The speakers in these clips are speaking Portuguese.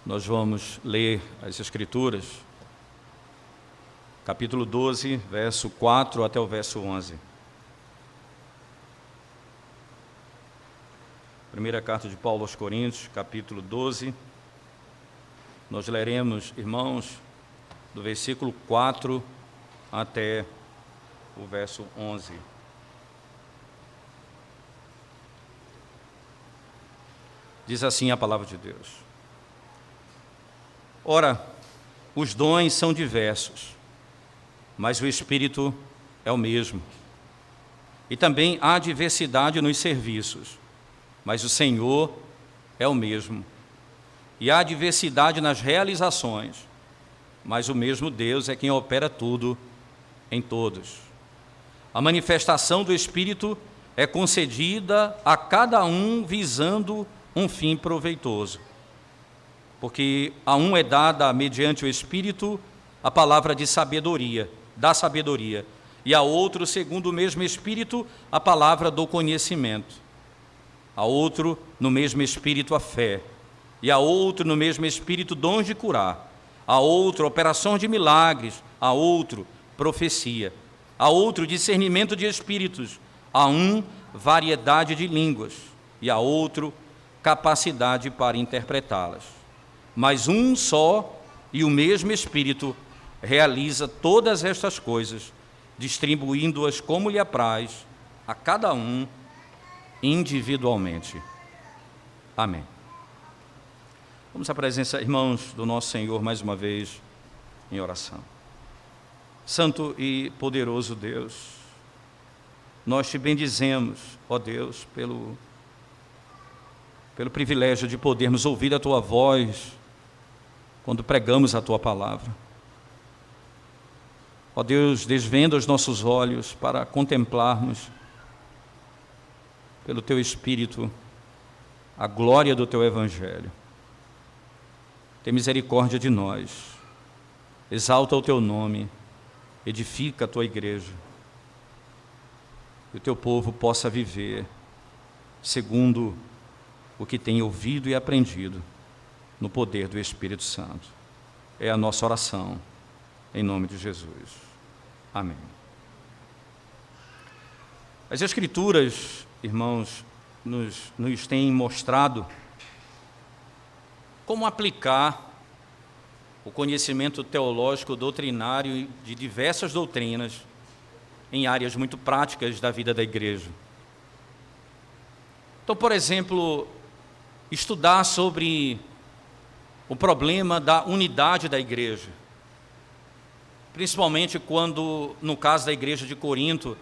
Nós vamos ler as Escrituras, capítulo 12, verso 4 até o verso 11. Primeira carta de Paulo aos Coríntios, capítulo 12. Nós leremos, irmãos, do versículo 4 até o verso 11. Diz assim a palavra de Deus: Ora, os dons são diversos, mas o Espírito é o mesmo. E também há diversidade nos serviços, mas o Senhor é o mesmo. E há diversidade nas realizações, mas o mesmo Deus é quem opera tudo em todos. A manifestação do Espírito é concedida a cada um visando um fim proveitoso. Porque a um é dada, mediante o Espírito, a palavra de sabedoria, da sabedoria, e a outro, segundo o mesmo Espírito, a palavra do conhecimento. A outro, no mesmo Espírito, a fé, e a outro, no mesmo Espírito, dons de curar, a outro, operações de milagres, a outro, profecia, a outro, discernimento de espíritos, a um, variedade de línguas, e a outro, capacidade para interpretá-las. Mas um só e o mesmo Espírito realiza todas estas coisas, distribuindo-as como lhe apraz, a cada um individualmente. Amém. Vamos à presença, irmãos, do nosso Senhor mais uma vez em oração. Santo e poderoso Deus, nós te bendizemos, ó Deus, pelo privilégio de podermos ouvir a tua voz quando pregamos a tua palavra. Ó Deus, desvenda os nossos olhos para contemplarmos pelo teu Espírito a glória do teu Evangelho. Tem misericórdia de nós, exalta o teu nome, edifica a tua igreja, que o teu povo possa viver segundo o que tem ouvido e aprendido no poder do Espírito Santo. É a nossa oração, em nome de Jesus. Amém. As Escrituras, irmãos, nos têm mostrado como aplicar o conhecimento teológico doutrinário de diversas doutrinas em áreas muito práticas da vida da igreja. Então, por exemplo, estudar sobre o problema da unidade da igreja, principalmente quando, no caso da igreja de Corinto,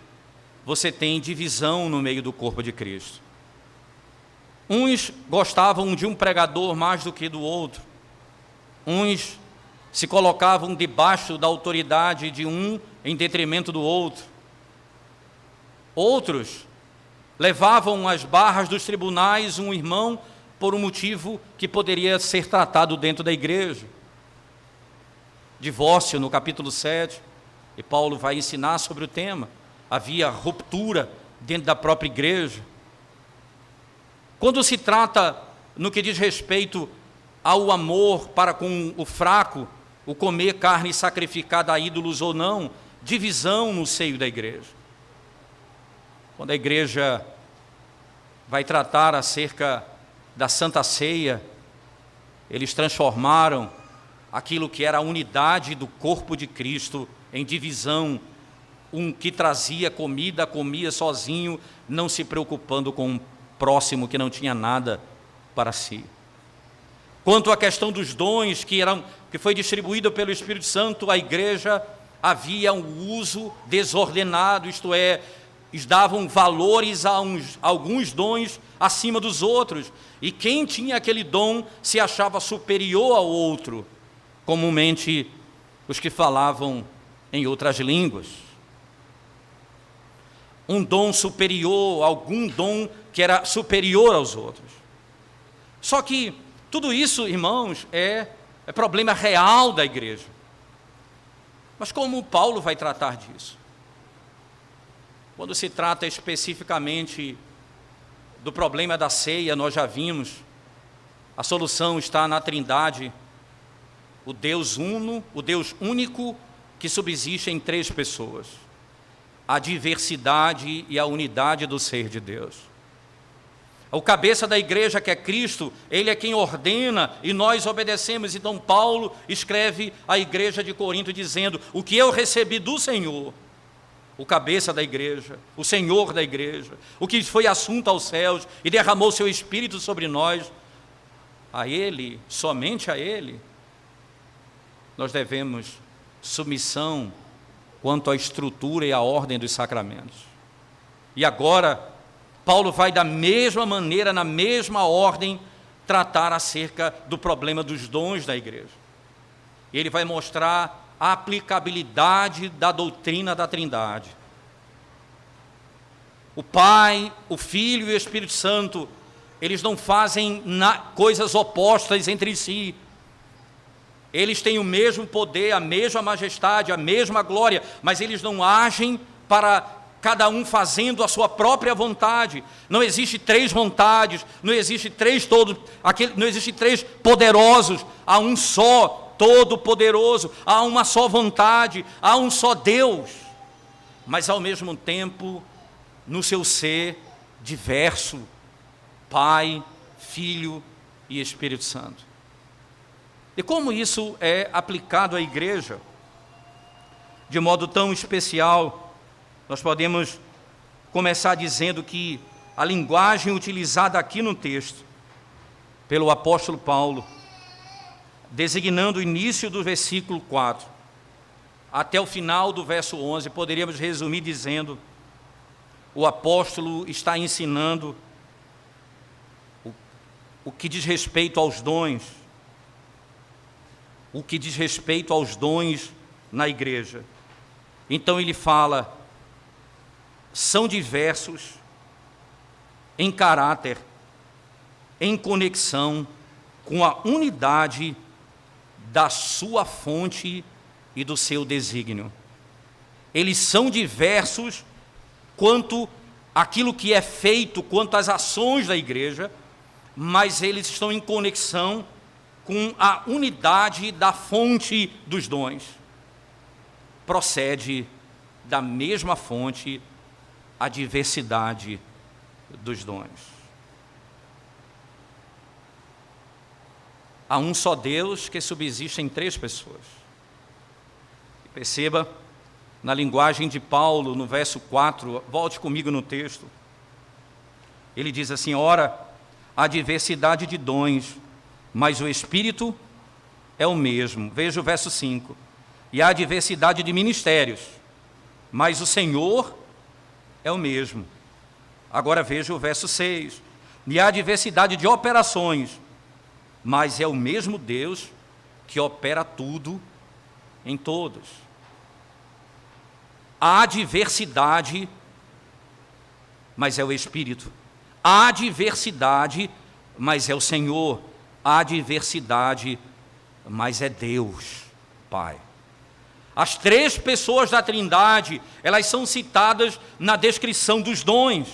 você tem divisão no meio do corpo de Cristo. Uns gostavam de um pregador mais do que do outro, uns se colocavam debaixo da autoridade de um em detrimento do outro, outros levavam às barras dos tribunais um irmão por um motivo que poderia ser tratado dentro da igreja. Divórcio, no capítulo 7, e Paulo vai ensinar sobre o tema. Havia ruptura dentro da própria igreja. Quando se trata, no que diz respeito ao amor para com o fraco, o comer carne sacrificada a ídolos ou não, divisão no seio da igreja. Quando a igreja vai tratar acerca da Santa Ceia, eles transformaram aquilo que era a unidade do corpo de Cristo em divisão. Um que trazia comida, comia sozinho, não se preocupando com o próximo que não tinha nada para si. Quanto à questão dos dons que foi distribuído pelo Espírito Santo, a igreja havia um uso desordenado, isto é, davam valores a alguns dons acima dos outros, e quem tinha aquele dom se achava superior ao outro, comumente os que falavam em outras línguas. Um dom superior, algum dom que era superior aos outros. Só que tudo isso, irmãos, é problema real da igreja. Mas como Paulo vai tratar disso? Quando se trata especificamente do problema da ceia, nós já vimos A solução está na Trindade, o Deus uno, o Deus único que subsiste em três pessoas. A diversidade e a unidade do ser de Deus. O cabeça da igreja, que é Cristo, ele é quem ordena e nós obedecemos. Então Paulo escreve à igreja de Corinto dizendo: o que eu recebi do Senhor, o cabeça da igreja, o Senhor da igreja, o que foi assunto aos céus e derramou seu Espírito sobre nós, a Ele, somente a Ele, nós devemos submissão quanto à estrutura e à ordem dos sacramentos. E agora, Paulo vai da mesma maneira, na mesma ordem, tratar acerca do problema dos dons da igreja. Ele vai mostrar a aplicabilidade da doutrina da Trindade. O Pai, o Filho e o Espírito Santo, eles não fazem coisas opostas entre si. Eles têm o mesmo poder, a mesma majestade, a mesma glória, mas eles não agem para cada um fazendo a sua própria vontade. Não existe três vontades, não existe não existe três poderosos, há um só todo-poderoso, há uma só vontade, há um só Deus, mas ao mesmo tempo, no seu ser diverso, Pai, Filho e Espírito Santo. E como isso é aplicado à igreja de modo tão especial, nós podemos começar dizendo que a linguagem utilizada aqui no texto pelo apóstolo Paulo, designando o início do versículo 4 até o final do verso 11, poderíamos resumir dizendo: o apóstolo está ensinando o que diz respeito aos dons, o que diz respeito aos dons na igreja. Então ele fala: são diversos em caráter, em conexão com a unidade da sua fonte e do seu desígnio. Eles são diversos quanto àquilo que é feito, quanto às ações da igreja, mas eles estão em conexão com a unidade da fonte dos dons. Procede da mesma fonte a diversidade dos dons. Há um só Deus que subsiste em três pessoas. Perceba, na linguagem de Paulo, no verso 4, volte comigo no texto. Ele diz assim: ora, há diversidade de dons, mas o Espírito é o mesmo. Veja o verso 5. E há diversidade de ministérios, mas o Senhor é o mesmo. Agora veja o verso 6. E há diversidade de operações, mas é o mesmo Deus que opera tudo em todos. Há diversidade, mas é o Espírito. Há diversidade, mas é o Senhor. Há diversidade, mas é Deus, Pai. As três pessoas da Trindade, elas são citadas na descrição dos dons,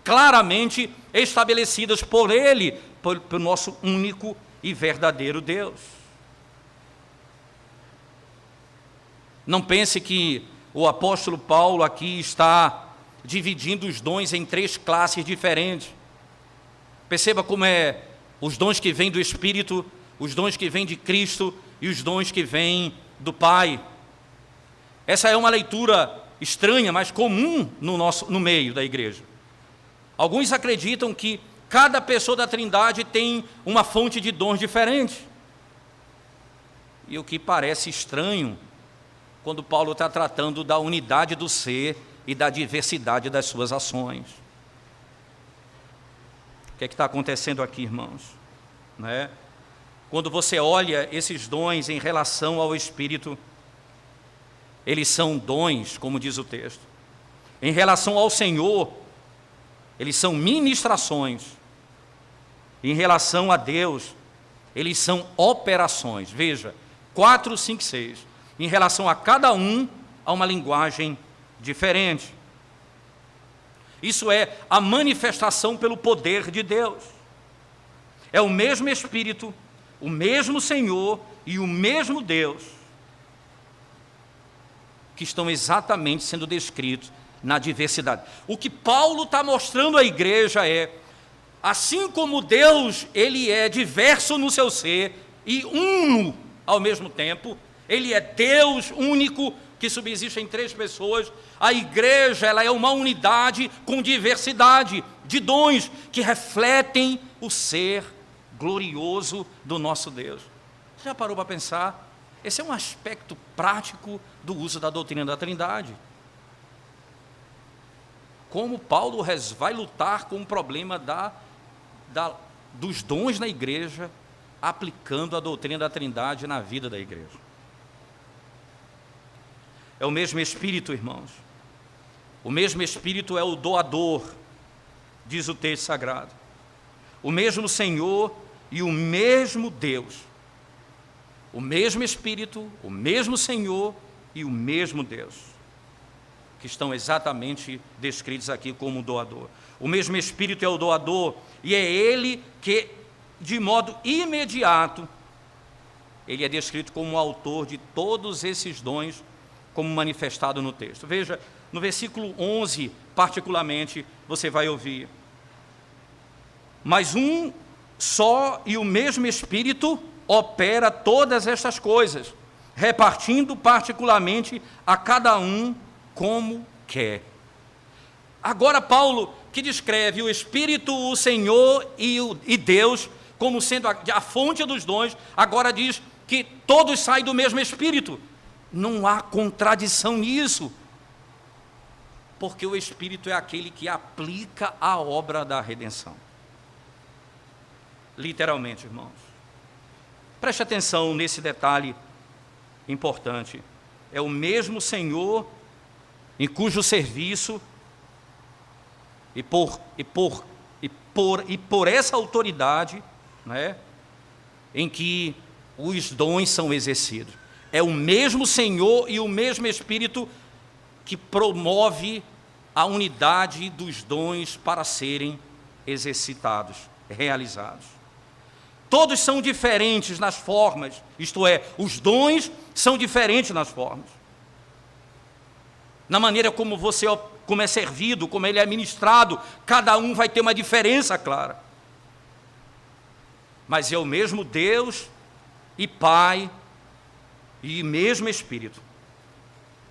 claramente estabelecidas por Ele, pelo nosso único e verdadeiro Deus. Não pense que o apóstolo Paulo aqui está dividindo os dons em três classes diferentes. Perceba como é os dons que vêm do Espírito, os dons que vêm de Cristo e os dons que vêm do Pai. Essa é uma leitura estranha, mas comum no meio da igreja. Alguns acreditam que cada pessoa da Trindade tem uma fonte de dons diferente. E o que parece estranho quando Paulo está tratando da unidade do ser e da diversidade das suas ações. O que é que está acontecendo aqui, irmãos? Não é? Quando você olha esses dons em relação ao Espírito, eles são dons, como diz o texto. Em relação ao Senhor, eles são ministrações. Em relação a Deus, eles são operações. Veja, 4, 5, 6. Em relação a cada um, há uma linguagem diferente. Isso é a manifestação pelo poder de Deus. é o mesmo Espírito, o mesmo Senhor e o mesmo Deus que estão exatamente sendo descritos na diversidade. O que Paulo está mostrando à igreja é, assim como Deus, ele é diverso no seu ser e uno ao mesmo tempo, ele é Deus único que subsiste em três pessoas, a igreja ela é uma unidade com diversidade de dons que refletem o ser glorioso do nosso Deus. Você já parou para pensar? Esse é um aspecto prático do uso da doutrina da Trindade. Como Paulo vai lutar com o problema dos dons na igreja, aplicando a doutrina da Trindade na vida da igreja. É o mesmo Espírito, irmãos. O mesmo Espírito é o doador, diz o texto sagrado. O mesmo Senhor e o mesmo Deus. O mesmo Espírito, o mesmo Senhor e o mesmo Deus, que estão exatamente descritos aqui como doador. O mesmo Espírito é o doador, e é Ele que, de modo imediato, Ele é descrito como o autor de todos esses dons, como manifestado no texto. Veja, no versículo 11, particularmente, você vai ouvir: mas um só e o mesmo Espírito opera todas estas coisas, repartindo particularmente a cada um como quer. Agora Paulo, que descreve o Espírito, o Senhor e Deus como sendo a fonte dos dons, agora diz que todos saem do mesmo Espírito. Não há contradição nisso, porque o Espírito é aquele que aplica a obra da redenção. Literalmente, irmãos. Preste atenção nesse detalhe importante. É o mesmo Senhor em cujo serviço e por essa autoridade, né, em que os dons são exercidos. É o mesmo Senhor e o mesmo Espírito que promove a unidade dos dons para serem exercitados, realizados. Todos são diferentes nas formas, isto é, os dons são diferentes nas formas. Na maneira como é servido, como ele é ministrado, cada um vai ter uma diferença clara. Mas é o mesmo Deus e Pai e mesmo Espírito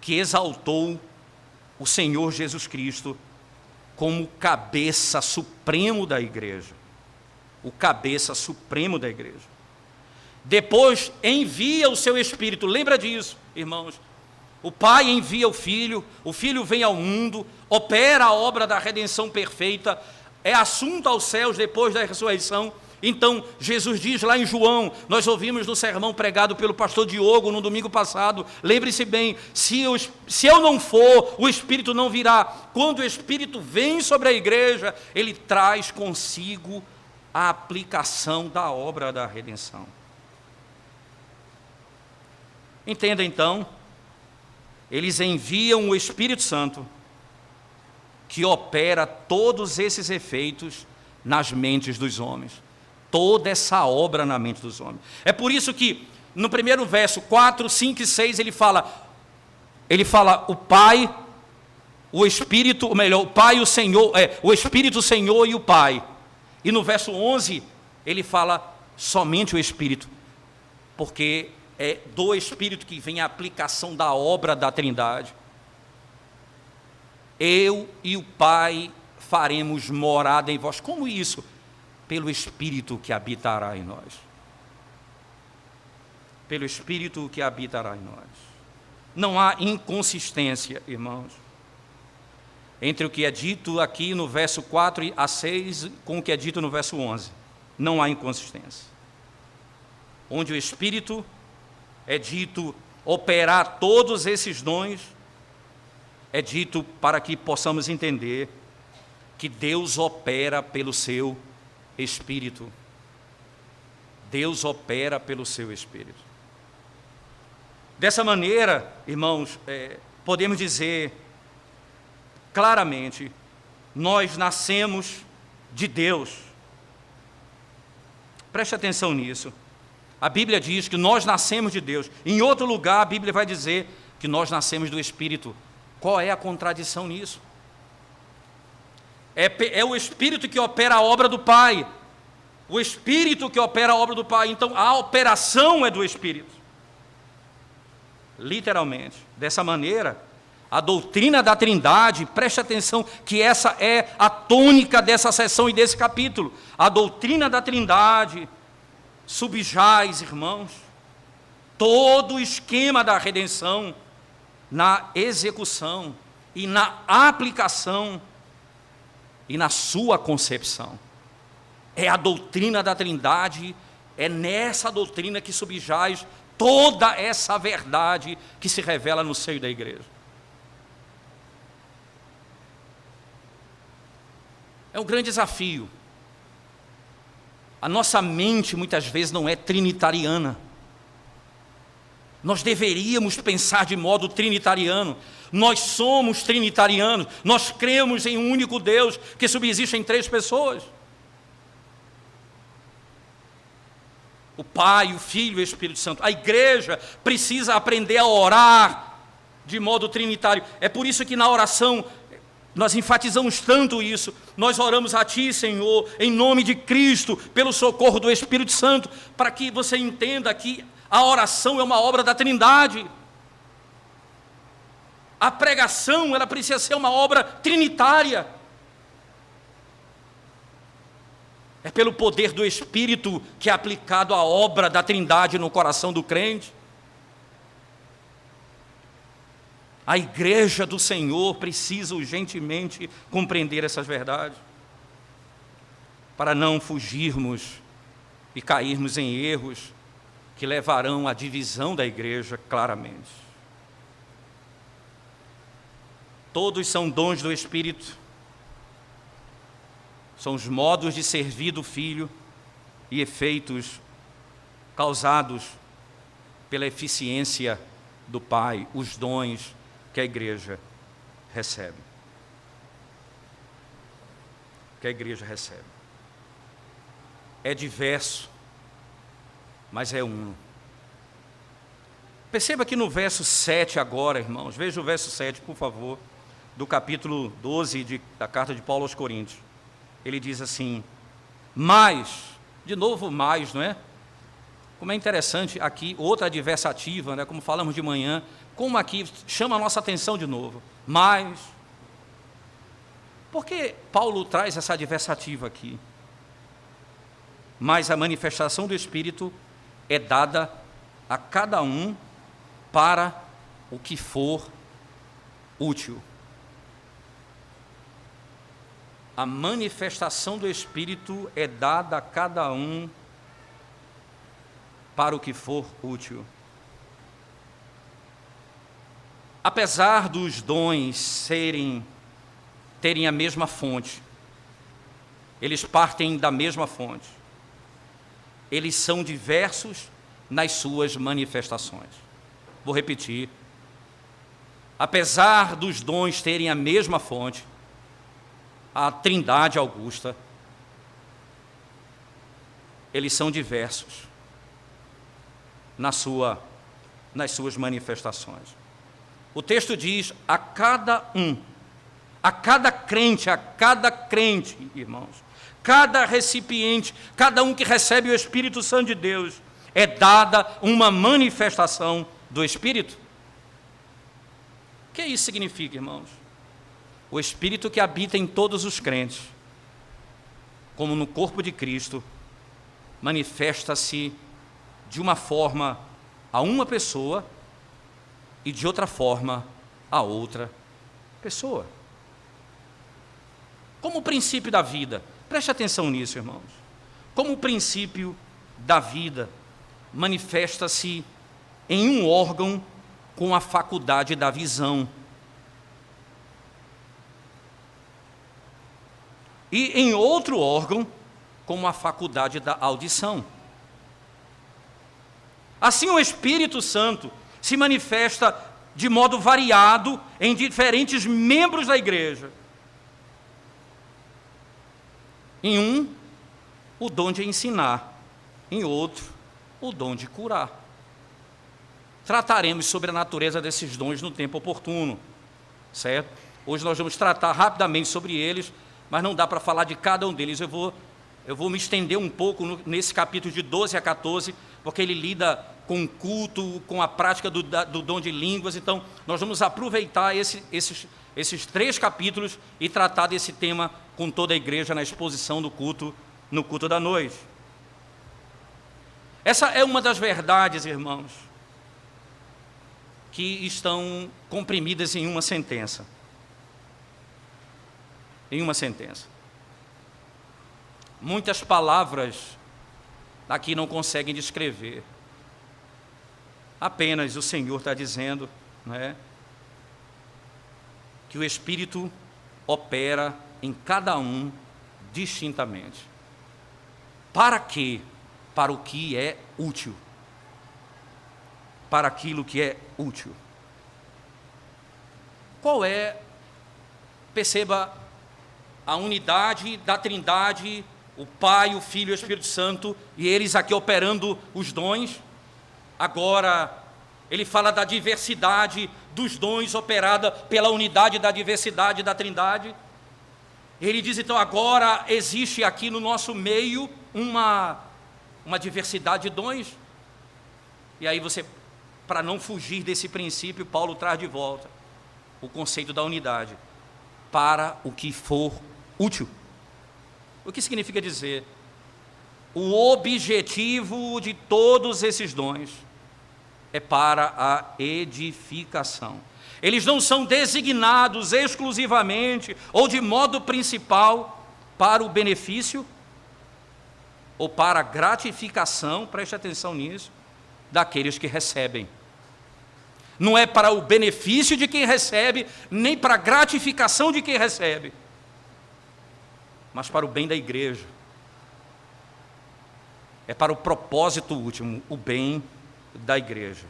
que exaltou o Senhor Jesus Cristo como cabeça supremo da igreja. O cabeça supremo da igreja. Depois envia o seu Espírito, lembra disso, irmãos? O Pai envia o Filho vem ao mundo, opera a obra da redenção perfeita, é assunto aos céus depois da ressurreição. Então, Jesus diz lá em João, nós ouvimos no sermão pregado pelo pastor Diogo no domingo passado, lembre-se bem, se eu não for, o Espírito não virá. Quando o Espírito vem sobre a igreja, ele traz consigo a aplicação da obra da redenção. Entenda então, eles enviam o Espírito Santo, que opera todos esses efeitos nas mentes dos homens. Toda essa obra na mente dos homens. É por isso que, no primeiro verso, 4, 5 e 6, ele fala o Pai, o Espírito, ou melhor, o Pai, o Senhor, o Espírito, o Senhor e o Pai. E no verso 11, ele fala somente o Espírito, porque é do Espírito que vem a aplicação da obra da Trindade. Eu e o Pai faremos morada em vós. Como isso? Pelo Espírito que habitará em nós. Pelo Espírito que habitará em nós. Não há inconsistência, irmãos, entre o que é dito aqui no verso 4 a 6 com o que é dito no verso 11. Não há inconsistência. Onde o Espírito é dito operar todos esses dons, é dito para que possamos entender que Deus opera pelo seu Espírito. Deus opera pelo seu Espírito. Dessa maneira, irmãos, podemos dizer claramente, nós nascemos de Deus. Preste atenção nisso. A Bíblia diz que nós nascemos de Deus. Em outro lugar, a Bíblia vai dizer que nós nascemos do Espírito. Qual é a contradição nisso? É o Espírito que opera a obra do Pai. O Espírito que opera a obra do Pai. Então, a operação é do Espírito. Literalmente. Dessa maneira, a doutrina da Trindade, preste atenção que essa é a tônica dessa sessão e desse capítulo. A doutrina da Trindade subjaz, irmãos, todo o esquema da redenção na execução e na aplicação e na sua concepção. É a doutrina da Trindade, é nessa doutrina que subjaz toda essa verdade que se revela no seio da igreja. É um grande desafio. A nossa mente muitas vezes não é trinitariana. Nós deveríamos pensar de modo trinitariano. Nós somos trinitarianos. Nós cremos em um único Deus que subsiste em 3 pessoas. O Pai, o Filho e o Espírito Santo. A igreja precisa aprender a orar de modo trinitário. É por isso que na oração nós enfatizamos tanto isso. Nós oramos a Ti, Senhor, em nome de Cristo, pelo socorro do Espírito Santo, para que você entenda que a oração é uma obra da Trindade. A pregação, ela precisa ser uma obra trinitária. É pelo poder do Espírito que é aplicado a obra da Trindade no coração do crente. A igreja do Senhor precisa urgentemente compreender essas verdades, para não fugirmos e cairmos em erros que levarão à divisão da igreja claramente. Todos são dons do Espírito, são os modos de servir do Filho e efeitos causados pela eficiência do Pai, os dons que a igreja recebe. Que a igreja recebe. É diverso, mas é uno. Perceba que no verso 7 agora, irmãos, veja o verso 7, por favor, do capítulo 12 da carta de Paulo aos Coríntios. Ele diz assim, mas, de novo mais, não é? Como é interessante aqui, outra adversativa, né, como falamos de manhã, como aqui chama a nossa atenção de novo. Mas, por que Paulo traz essa adversativa aqui? Mas a manifestação do Espírito é dada a cada um para o que for útil. A manifestação do Espírito é dada a cada um para o que for útil. Apesar dos dons terem a mesma fonte, eles partem da mesma fonte, eles são diversos nas suas manifestações. Vou repetir. Apesar dos dons terem a mesma fonte, a Trindade Augusta, eles são diversos nas suas manifestações. O texto diz, a cada crente, irmãos, cada recipiente, cada um que recebe o Espírito Santo de Deus, é dada uma manifestação do Espírito. O que isso significa, irmãos? O Espírito que habita em todos os crentes, como no corpo de Cristo, manifesta-se de uma forma a uma pessoa e de outra forma a outra pessoa. Como o princípio da vida, preste atenção nisso, irmãos. Como o princípio da vida manifesta-se em um órgão com a faculdade da visão, e em outro órgão com a faculdade da audição. Assim, o Espírito Santo se manifesta de modo variado em diferentes membros da igreja. Em um, o dom de ensinar, em outro, o dom de curar. Trataremos sobre a natureza desses dons no tempo oportuno, certo? Hoje nós vamos tratar rapidamente sobre eles, mas não dá para falar de cada um deles. Eu vou me estender um pouco nesse capítulo de 12 a 14, porque ele lida com o culto, com a prática do dom de línguas. Então, nós vamos aproveitar esses 3 capítulos e tratar desse tema com toda a igreja na exposição do culto, no culto da noite. Essa é uma das verdades, irmãos, que estão comprimidas em uma sentença. Em uma sentença. Muitas palavras aqui não conseguem descrever. Apenas o Senhor está dizendo, né, que o Espírito opera em cada um distintamente. Para quê? Para o que é útil. Para aquilo que é útil. Qual é, perceba, a unidade da Trindade, o Pai, o Filho e o Espírito Santo, e eles aqui operando os dons. Agora, ele fala da diversidade dos dons operada pela unidade da diversidade da Trindade. Ele diz, então, agora existe aqui no nosso meio uma diversidade de dons. E aí você, para não fugir desse princípio, Paulo traz de volta o conceito da unidade, para o que for útil. O que significa dizer? O objetivo de todos esses dons é para a edificação. Eles não são designados exclusivamente ou de modo principal para o benefício ou para a gratificação, preste atenção nisso, daqueles que recebem. Não é para o benefício de quem recebe, nem para a gratificação de quem recebe, mas para o bem da igreja. É para o propósito último, o bem da igreja.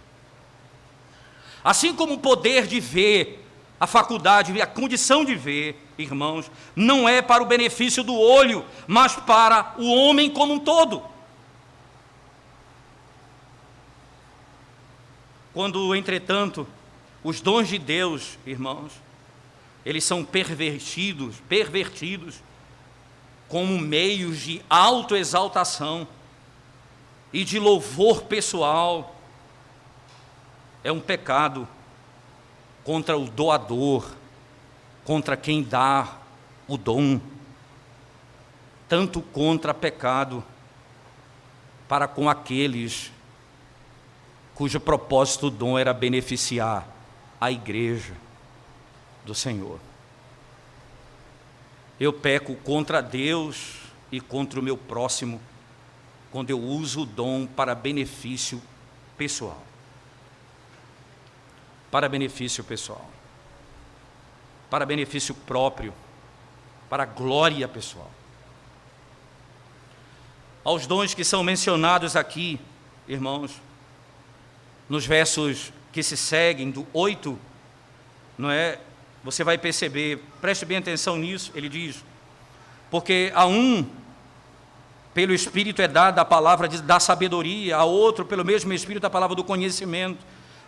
Assim como o poder de ver, a faculdade, a condição de ver, irmãos, não é para o benefício do olho, mas para o homem como um todo. Quando, entretanto, os dons de Deus, irmãos, eles são pervertidos como meios de autoexaltação e de louvor pessoal, é um pecado contra o doador, contra quem dá o dom, tanto contra pecado para com aqueles cujo propósito do dom era beneficiar a igreja do Senhor. Eu peco contra Deus e contra o meu próximo quando eu uso o dom para benefício pessoal. Para benefício pessoal. Para benefício próprio. Para glória pessoal. Aos dons que são mencionados aqui, irmãos, nos versos que se seguem, do 8, não é? Você vai perceber, preste bem atenção nisso, ele diz, porque a um, pelo Espírito é dada a palavra da sabedoria, a outro, pelo mesmo Espírito, a palavra do conhecimento,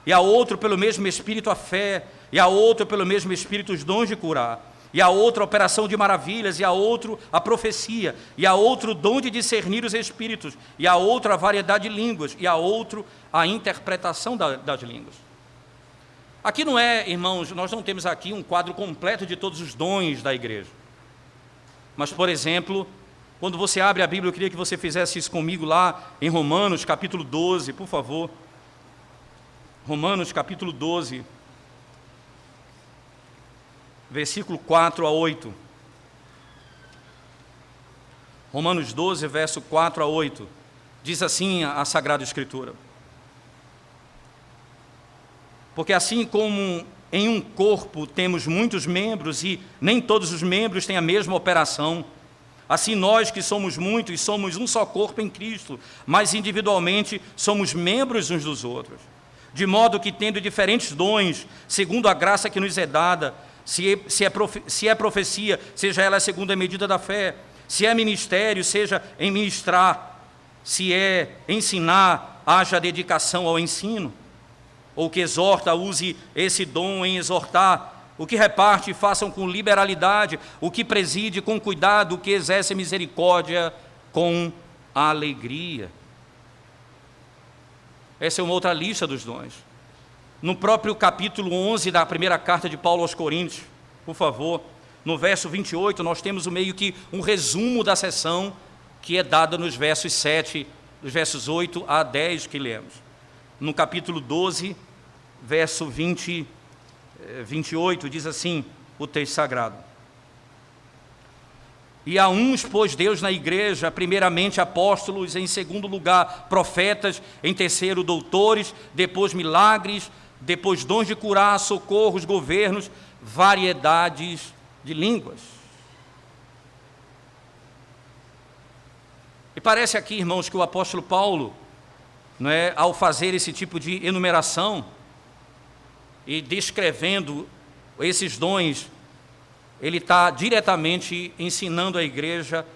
e a outro, pelo mesmo Espírito, a fé, e a outro, pelo mesmo Espírito, os dons de curar, e a outro, a operação de maravilhas, e a outro, a profecia, e a outro, o dom de discernir os espíritos, e a outro, a variedade de línguas, e a outro, a interpretação das línguas. Aqui não é, irmãos, nós não temos aqui um quadro completo de todos os dons da igreja. Mas, por exemplo, quando você abre a Bíblia, eu queria que você fizesse isso comigo lá em Romanos, capítulo 12, por favor. Romanos, capítulo 12, versículo 4 a 8. Romanos 12, verso 4 a 8. Diz assim a Sagrada Escritura. Porque assim como em um corpo temos muitos membros e nem todos os membros têm a mesma operação, assim nós que somos muitos somos um só corpo em Cristo, mas individualmente somos membros uns dos outros. De modo que, tendo diferentes dons, segundo a graça que nos é dada, se é profecia, seja ela segundo a medida da fé, se é ministério, seja em ministrar, se é ensinar, haja dedicação ao ensino. Ou que exorta, use esse dom em exortar. O que reparte, façam com liberalidade. O que preside, com cuidado. O que exerce misericórdia, com alegria. Essa é uma outra lista dos dons. No próprio capítulo 11 da primeira carta de Paulo aos Coríntios, por favor, no verso 28, nós temos meio que um resumo da sessão que é dada nos versos 7, dos versos 8 a 10 que lemos. No capítulo 12, verso 28, diz assim o texto sagrado: E a uns pôs Deus na igreja, primeiramente apóstolos, em segundo lugar profetas, em terceiro doutores, depois milagres, depois dons de curar, socorros, governos, variedades de línguas. E parece aqui, irmãos, que o apóstolo Paulo, ao fazer esse tipo de enumeração e descrevendo esses dons, ele está diretamente ensinando à igreja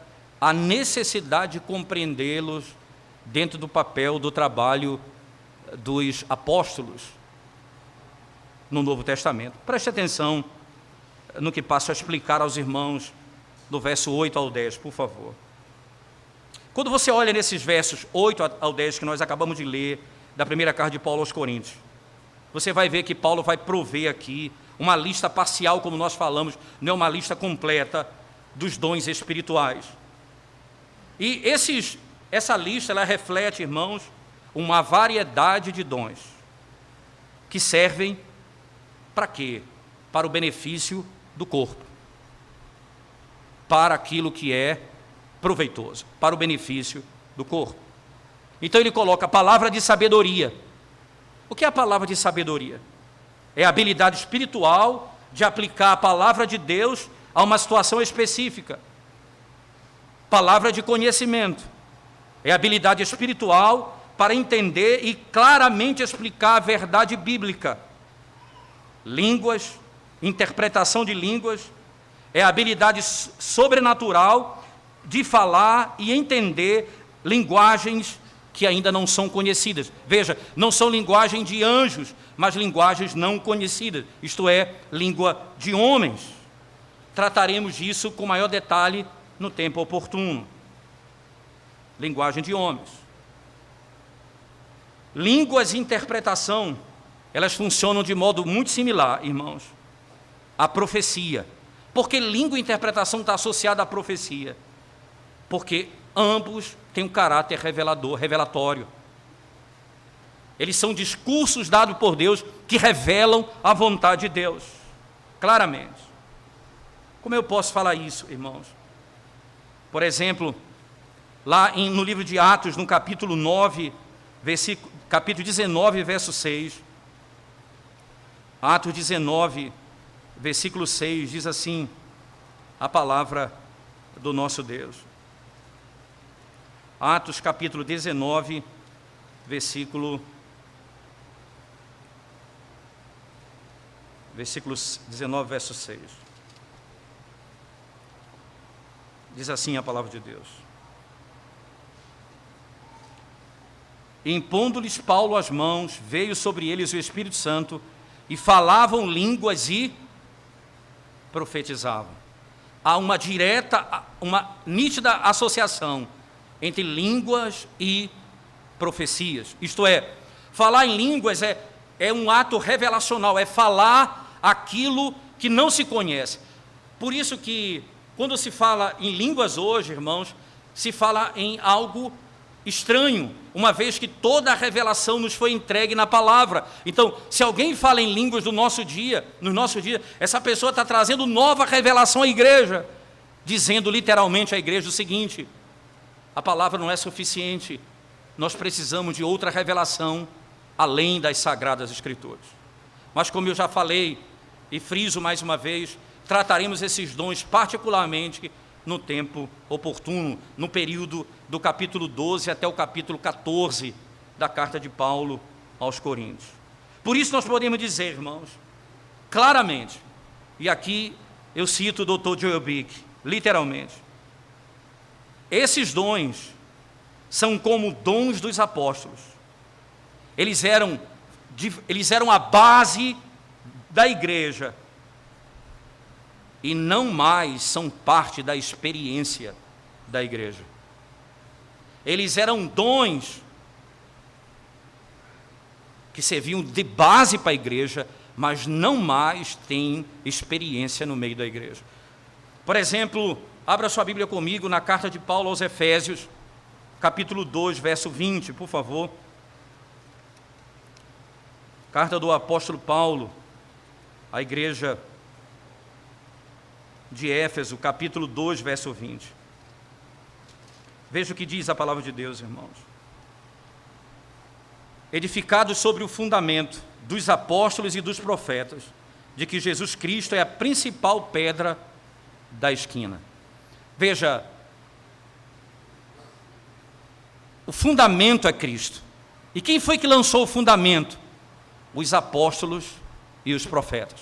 a necessidade de compreendê-los dentro do papel do trabalho dos apóstolos no Novo Testamento. Preste atenção no que passo a explicar aos irmãos do verso 8 ao 10, por favor. Quando você olha nesses versos 8 ao 10 que nós acabamos de ler, da primeira carta de Paulo aos Coríntios, você vai ver que Paulo vai prover aqui uma lista parcial, como nós falamos, não é uma lista completa dos dons espirituais. E essa lista, ela reflete, irmãos, uma variedade de dons que servem para quê? Para o benefício do corpo, para aquilo que é proveitoso, para o benefício do corpo. Então ele coloca a palavra de sabedoria. O que é a palavra de sabedoria? É a habilidade espiritual de aplicar a palavra de Deus a uma situação específica. Palavra de conhecimento. É a habilidade espiritual para entender e claramente explicar a verdade bíblica. Línguas, interpretação de línguas, é a habilidade sobrenatural de falar e entender linguagens que ainda não são conhecidas. Veja, não são linguagem de anjos, mas linguagens não conhecidas, isto é, língua de homens. Trataremos disso com maior detalhe no tempo oportuno. Linguagem de homens. Línguas e interpretação, elas funcionam de modo muito similar, irmãos, à profecia. Por que língua e interpretação está associada à profecia? Porque ambos têm um caráter revelatório. Eles são discursos dados por Deus que revelam a vontade de Deus, claramente. Como eu posso falar isso, irmãos? Por exemplo, lá no livro de Atos, no capítulo 9, capítulo 19, verso 6, Atos 19, versículo 6, diz assim a palavra do nosso Deus. Atos capítulo 19, versículo 19, verso 6. Diz assim a palavra de Deus: Impondo-lhes Paulo as mãos, veio sobre eles o Espírito Santo, e falavam línguas e profetizavam. Há uma nítida associação entre línguas e profecias. Isto é, falar em línguas é um ato revelacional, é falar aquilo que não se conhece. Por isso que, quando se fala em línguas hoje, irmãos, se fala em algo estranho, uma vez que toda a revelação nos foi entregue na palavra. Então, se alguém fala em línguas no nosso dia, essa pessoa está trazendo nova revelação à igreja, dizendo literalmente à igreja o seguinte: a palavra não é suficiente, nós precisamos de outra revelação, além das Sagradas Escrituras. Mas como eu já falei, e friso mais uma vez, trataremos esses dons particularmente no tempo oportuno, no período do capítulo 12 até o capítulo 14 da carta de Paulo aos Coríntios. Por isso nós podemos dizer, irmãos, claramente, e aqui eu cito o Dr. Joel Bick, literalmente, esses dons são como dons dos apóstolos. Eles eram a base da igreja e não mais são parte da experiência da igreja. Eles eram dons que serviam de base para a igreja, mas não mais têm experiência no meio da igreja. Por exemplo, abra sua Bíblia comigo na carta de Paulo aos Efésios, capítulo 2, verso 20, por favor. Carta do apóstolo Paulo à igreja de Éfeso, capítulo 2, verso 20. Veja o que diz a palavra de Deus, irmãos. Edificados sobre o fundamento dos apóstolos e dos profetas, de que Jesus Cristo é a principal pedra da esquina. Veja, o fundamento é Cristo. E quem foi que lançou o fundamento? Os apóstolos e os profetas.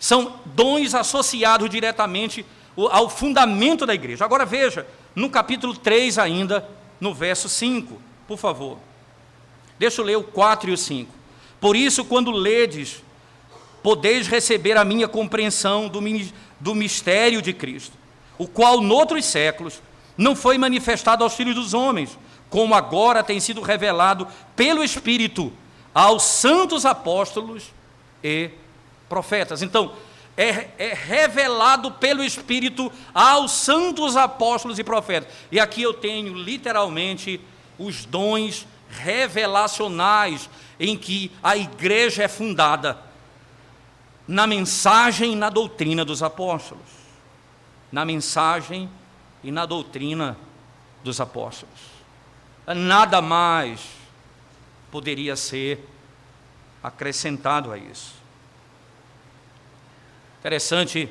São dons associados diretamente ao fundamento da igreja. Agora veja, no capítulo 3 ainda, no verso 5, por favor. Deixa eu ler o 4 e o 5. Por isso, quando ledes, podeis receber a minha compreensão do mistério de Cristo, o qual, noutros séculos, não foi manifestado aos filhos dos homens, como agora tem sido revelado pelo Espírito aos santos apóstolos e profetas. Então, é revelado pelo Espírito aos santos apóstolos e profetas. E aqui eu tenho, literalmente, os dons revelacionais em que a igreja é fundada na mensagem e na doutrina dos apóstolos. Na mensagem e na doutrina dos apóstolos. Nada mais poderia ser acrescentado a isso. Interessante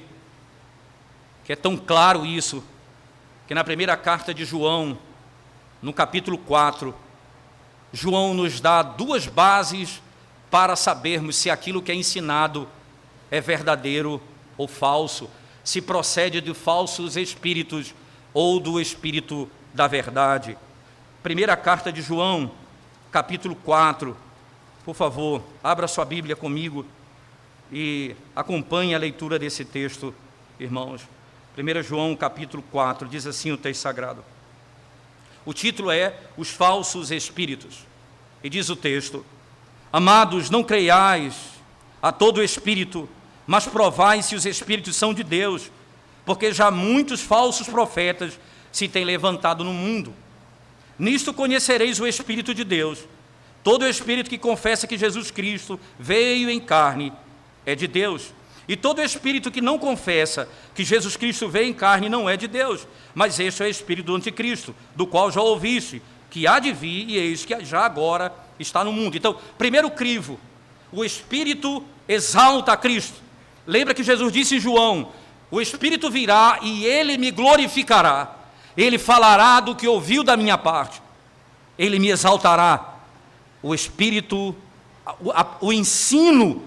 que é tão claro isso, que na primeira carta de João, no capítulo 4, João nos dá duas bases para sabermos se aquilo que é ensinado é verdadeiro ou falso, se procede de falsos espíritos ou do Espírito da verdade. Primeira carta de João, capítulo 4, por favor, abra sua Bíblia comigo e acompanhe a leitura desse texto, irmãos. 1 João, capítulo 4, diz assim o texto sagrado. O título é Os Falsos Espíritos. E diz o texto: Amados, não creiais a todo espírito, mas provai se os espíritos são de Deus, porque já muitos falsos profetas se têm levantado no mundo. Nisto conhecereis o Espírito de Deus. Todo espírito que confessa que Jesus Cristo veio em carne é de Deus. E todo espírito que não confessa que Jesus Cristo veio em carne não é de Deus, mas este é o espírito do anticristo, do qual já ouviste, que há de vir e eis que já agora está no mundo. Então, primeiro crivo, o Espírito exalta a Cristo. Lembra que Jesus disse em João: o Espírito virá e ele me glorificará. Ele falará do que ouviu da minha parte. Ele me exaltará. O Espírito, o ensino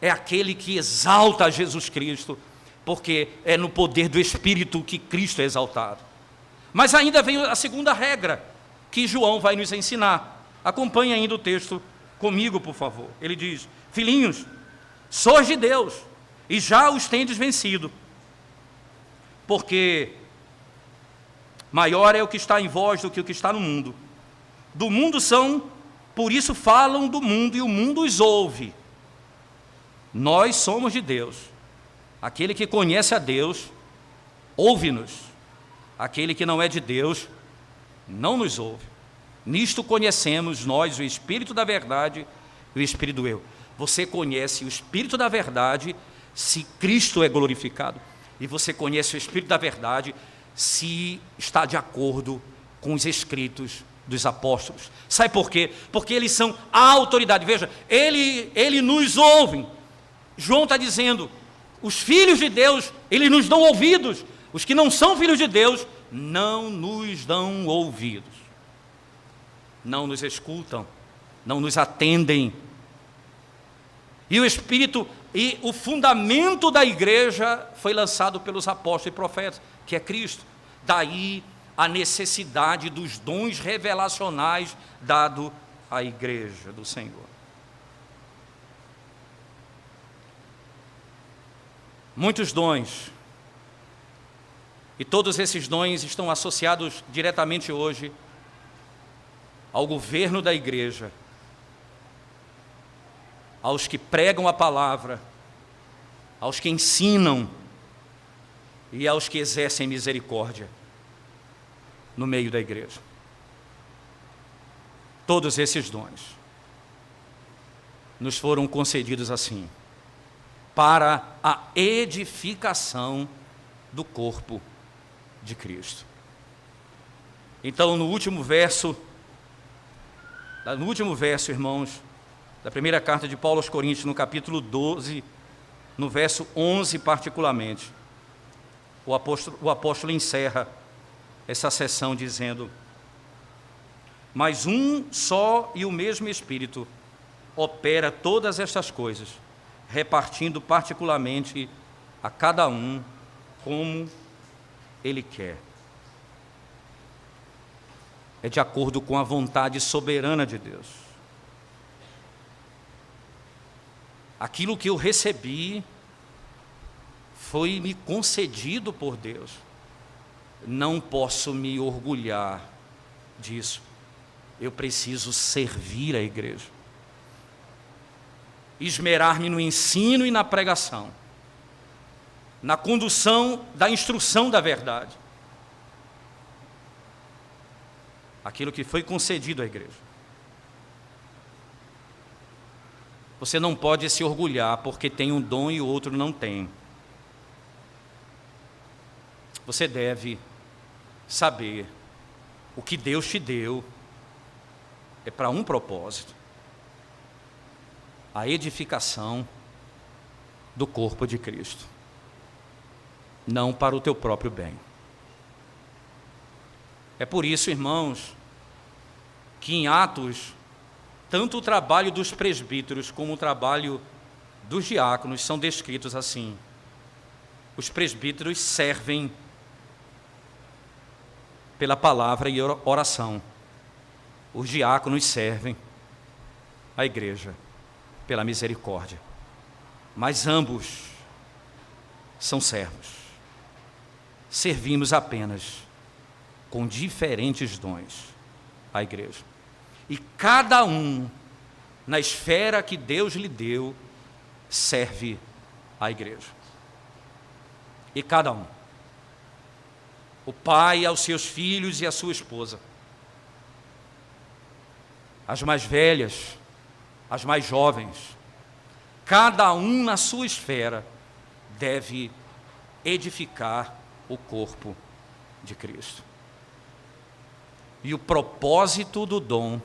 é aquele que exalta Jesus Cristo, porque é no poder do Espírito que Cristo é exaltado. Mas ainda vem a segunda regra, que João vai nos ensinar. Acompanhe ainda o texto comigo, por favor. Ele diz: Filhinhos, sois de Deus, e já os tendes vencido, porque maior é o que está em vós do que o que está no mundo. Do mundo são, por isso falam do mundo, e o mundo os ouve. Nós somos de Deus. Aquele que conhece a Deus, ouve-nos. Aquele que não é de Deus, não nos ouve. Nisto conhecemos nós o Espírito da verdade e o Espírito do erro. Você conhece o Espírito da verdade se Cristo é glorificado. E você conhece o Espírito da verdade se está de acordo com os escritos dos apóstolos. Sabe por quê? Porque eles são a autoridade. Veja, ele nos ouve. João está dizendo, os filhos de Deus, eles nos dão ouvidos. Os que não são filhos de Deus, não nos dão ouvidos. Não nos escutam, não nos atendem. E o Espírito, e o fundamento da igreja foi lançado pelos apóstolos e profetas, que é Cristo. Daí a necessidade dos dons revelacionais dado à igreja do Senhor. Muitos dons, e todos esses dons estão associados diretamente hoje ao governo da igreja, aos que pregam a palavra, aos que ensinam e aos que exercem misericórdia no meio da igreja. Todos esses dons nos foram concedidos assim, para a edificação do corpo de Cristo. Então, no último verso, irmãos, da primeira carta de Paulo aos Coríntios, no capítulo 12, no verso 11 particularmente, o apóstolo encerra essa sessão dizendo: mas um só e o mesmo Espírito opera todas estas coisas, repartindo particularmente a cada um como Ele quer. É de acordo com a vontade soberana de Deus. Aquilo que eu recebi foi me concedido por Deus. Não posso me orgulhar disso. Eu preciso servir a igreja. Esmerar-me no ensino e na pregação, na condução da instrução da verdade. Aquilo que foi concedido à igreja. Você não pode se orgulhar porque tem um dom e o outro não tem. Você deve saber o que Deus te deu é para um propósito: a edificação do corpo de Cristo, não para o teu próprio bem. É por isso, irmãos, que em Atos, tanto o trabalho dos presbíteros como o trabalho dos diáconos são descritos assim. Os presbíteros servem pela palavra e oração. Os diáconos servem a igreja pela misericórdia. Mas ambos são servos. Servimos apenas com diferentes dons à igreja. E cada um, na esfera que Deus lhe deu, serve à igreja. E cada um. O pai aos seus filhos e à sua esposa. As mais velhas, as mais jovens. Cada um na sua esfera deve edificar o corpo de Cristo. E o propósito do dom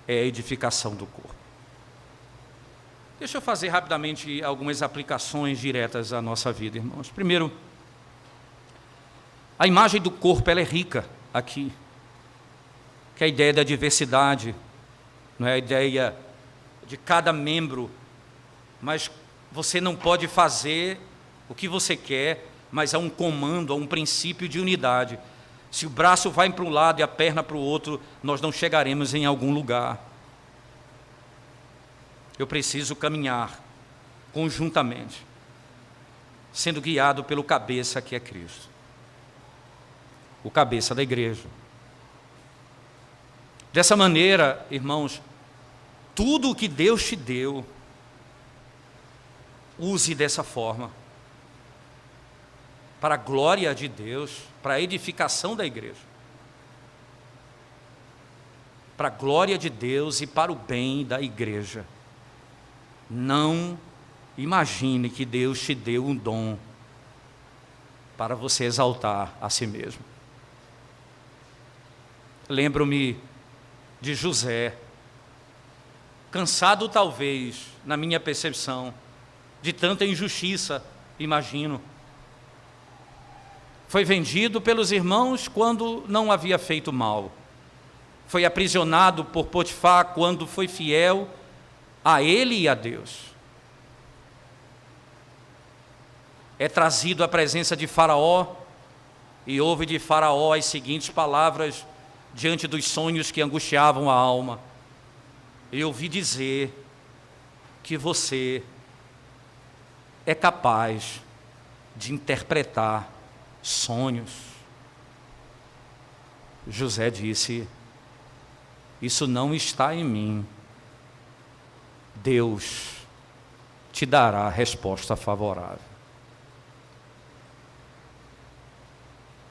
é a edificação do corpo. Deixa eu fazer rapidamente algumas aplicações diretas à nossa vida, irmãos. Primeiro, a imagem do corpo ela é rica aqui, que é a ideia da diversidade, não é a ideia de cada membro, mas você não pode fazer o que você quer, mas há um comando, há um princípio de unidade. Se o braço vai para um lado e a perna para o outro, nós não chegaremos em algum lugar. Eu preciso caminhar conjuntamente, sendo guiado pelo cabeça que é Cristo, o cabeça da igreja. Dessa maneira, irmãos, tudo o que Deus te deu, use dessa forma, para a glória de Deus, para a edificação da igreja, para a glória de Deus e para o bem da igreja. Não imagine que Deus te deu um dom para você exaltar a si mesmo. Lembro-me de José, cansado talvez, na minha percepção, de tanta injustiça, imagino. Foi vendido pelos irmãos quando não havia feito mal. Foi aprisionado por Potifar quando foi fiel a ele e a Deus. É trazido à presença de Faraó e ouve de Faraó as seguintes palavras diante dos sonhos que angustiavam a alma: eu ouvi dizer que você é capaz de interpretar sonhos. José disse: isso não está em mim. Deus te dará a resposta favorável.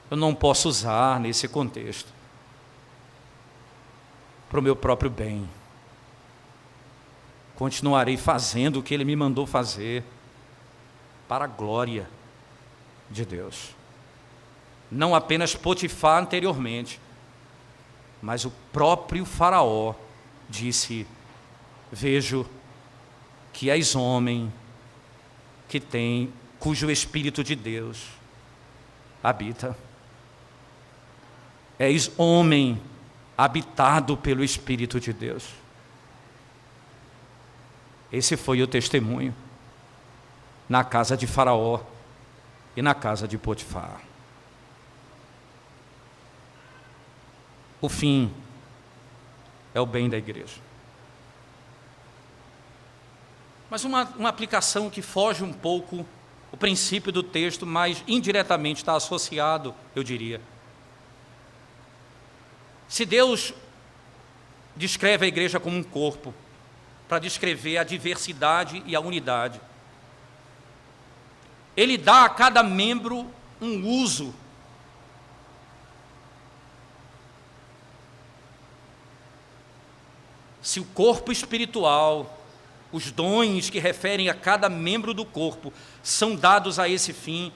Eu não posso usar nesse contexto para o meu próprio bem. Continuarei fazendo o que Ele me mandou fazer para a glória de Deus. Não apenas Potifar anteriormente, mas o próprio Faraó disse: vejo que és homem cujo Espírito de Deus habita. És homem habitado pelo Espírito de Deus. Esse foi o testemunho na casa de Faraó e na casa de Potifar. O fim é o bem da igreja. Mas uma aplicação que foge um pouco o princípio do texto, mas indiretamente está associado, eu diria. Se Deus descreve a igreja como um corpo, para descrever a diversidade e a unidade, Ele dá a cada membro um uso. Se o corpo espiritual, os dons que referem a cada membro do corpo são dados a esse fim,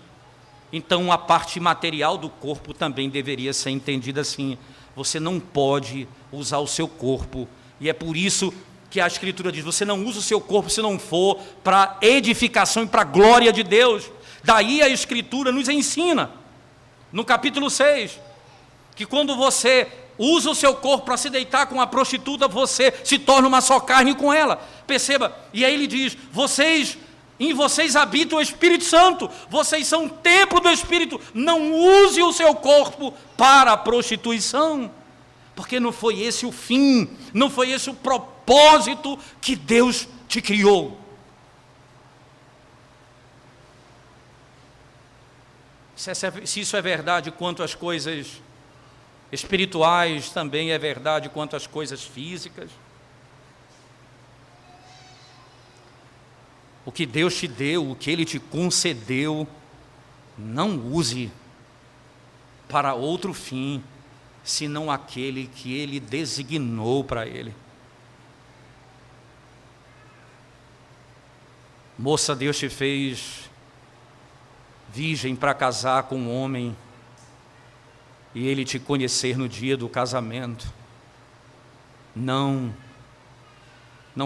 então a parte material do corpo também deveria ser entendida assim. Você não pode usar o seu corpo, e é por isso que a Escritura diz: você não usa o seu corpo se não for para edificação e para a glória de Deus. Daí a Escritura nos ensina, no capítulo 6, que quando você usa o seu corpo para se deitar com a prostituta, você se torna uma só carne com ela. Perceba, e aí ele diz: em vocês habita o Espírito Santo, vocês são templo do Espírito, não use o seu corpo para a prostituição, porque não foi esse o fim, não foi esse o propósito que Deus te criou. Se isso é verdade quanto às coisas espirituais, também é verdade quanto às coisas físicas. O que Deus te deu, o que Ele te concedeu, não use para outro fim, senão aquele que Ele designou para Ele. Moça, Deus te fez virgem para casar com um homem, e ele te conhecer no dia do casamento. Não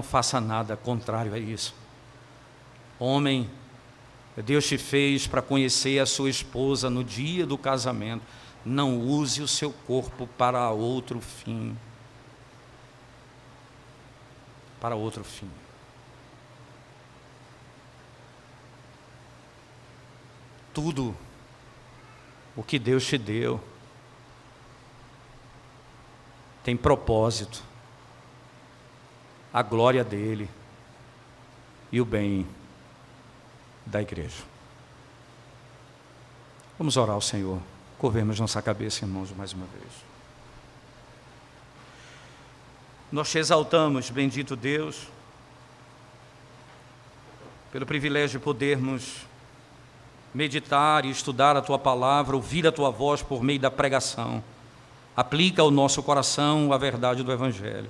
faça nada contrário a isso. Homem, Deus te fez para conhecer a sua esposa no dia do casamento. Não use o seu corpo para outro fim. Para outro fim. Tudo o que Deus te deu tem propósito, a glória dele e o bem da igreja. Vamos orar ao Senhor. Curvemos nossa cabeça, irmãos, mais uma vez. Nós te exaltamos, bendito Deus, pelo privilégio de podermos meditar e estudar a Tua palavra, ouvir a Tua voz por meio da pregação. Aplica ao nosso coração a verdade do Evangelho,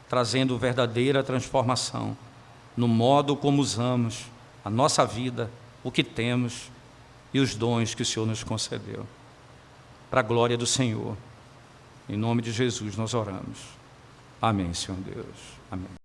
trazendo verdadeira transformação no modo como usamos a nossa vida, o que temos e os dons que o Senhor nos concedeu. Para a glória do Senhor, em nome de Jesus nós oramos. Amém, Senhor Deus. Amém.